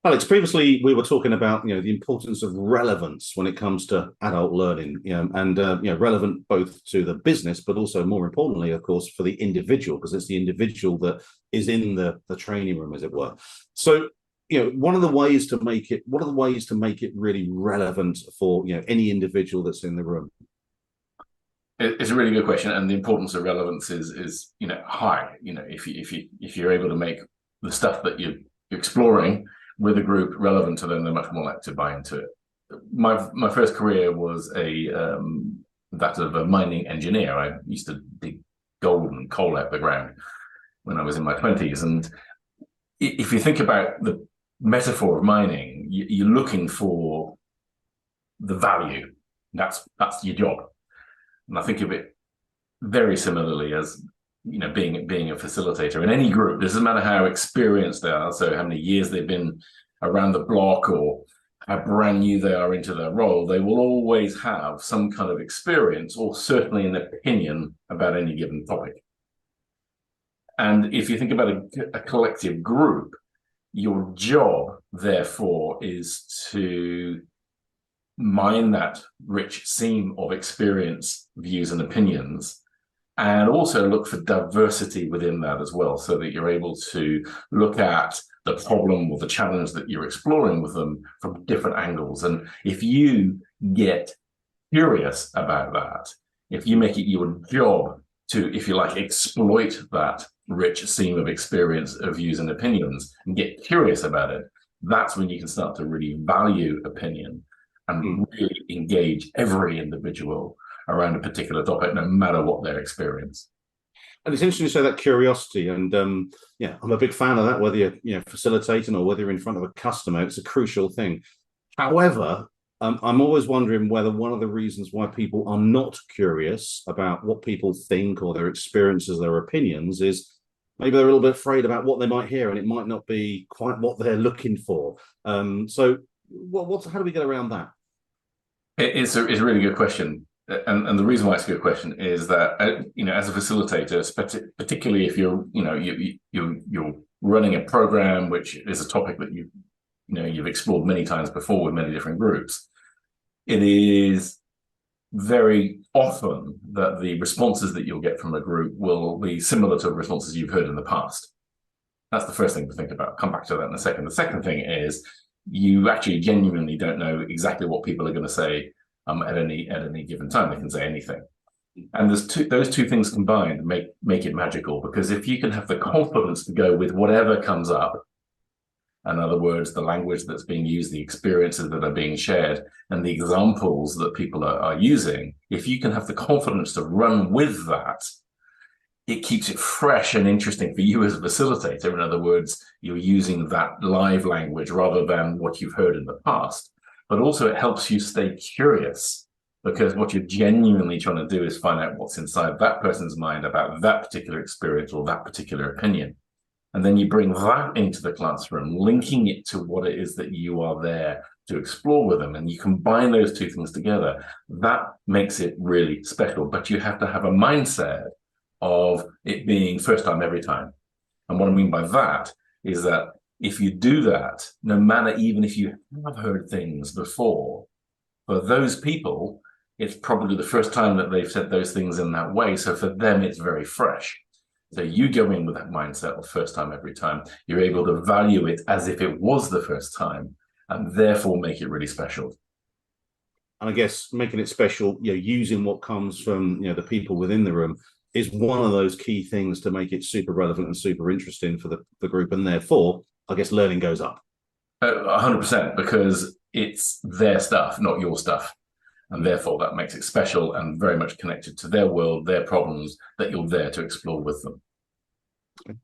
Alex, previously we were talking about the importance of relevance when it comes to adult learning, and relevant both to the business, but also more importantly, of course, for the individual, because it's the individual that is in the training room, as it were. So, what are the ways to make it really relevant for any individual that's in the room? It's a really good question, and the importance of relevance is high. If you're able to make the stuff that you're exploring with a group relevant to them, they're much more likely to buy into it. My first career was that of a mining engineer. I used to dig gold and coal out the ground when I was in my 20s. And if you think about the metaphor of mining, you're looking for the value. That's your job. And I think of it very similarly as being a facilitator in any group. It doesn't matter how experienced they are, so how many years they've been around the block or how brand new they are into their role, they will always have some kind of experience or certainly an opinion about any given topic. And if you think about a collective group, your job, therefore, is to mine that rich seam of experience, views, and opinions, and also look for diversity within that as well, so that you're able to look at the problem or the challenge that you're exploring with them from different angles. And if you get curious about that, if you make it your job to, if you like, exploit that rich seam of experience, of views and opinions, and get curious about it, that's when you can start to really value opinion and really engage every individual around a particular topic, no matter what their experience. And it's interesting to say that curiosity, and I'm a big fan of that. Whether you're facilitating or whether you're in front of a customer, it's a crucial thing. However, I'm always wondering whether one of the reasons why people are not curious about what people think or their experiences, their opinions, is maybe they're a little bit afraid about what they might hear, and it might not be quite what they're looking for. So, how do we get around that? It's a really good question. And the reason why it's a good question is that as a facilitator, particularly if you're running a program which is a topic that you've explored many times before with many different groups, it is very often that the responses that you'll get from a group will be similar to responses you've heard in the past. That's the first thing to think about. Come back to that in a second. The second thing is you actually genuinely don't know exactly what people are going to say at any given time. They can say anything, and those two things combined make it magical. Because if you can have the confidence to go with whatever comes up, in other words, the language that's being used, the experiences that are being shared, and the examples that people are using, if you can have the confidence to run with that, it keeps it fresh and interesting for you as a facilitator. In other words, you're using that live language rather than what you've heard in the past. But also it helps you stay curious, because what you're genuinely trying to do is find out what's inside that person's mind about that particular experience or that particular opinion. And then you bring that into the classroom, linking it to what it is that you are there to explore with them. And you combine those two things together. That makes it really special. But you have to have a mindset of it being first time every time. And what I mean by that is that if you do that, no matter, even if you have heard things before, for those people, it's probably the first time that they've said those things in that way. So for them, it's very fresh. So you go in with that mindset of first time every time. You're able to value it as if it was the first time, and therefore make it really special. And I guess making it special, using what comes from the people within the room is one of those key things to make it super relevant and super interesting for the group, and therefore, I guess learning goes up. 100%, because it's their stuff, not your stuff. And therefore, that makes it special and very much connected to their world, their problems that you're there to explore with them. Okay.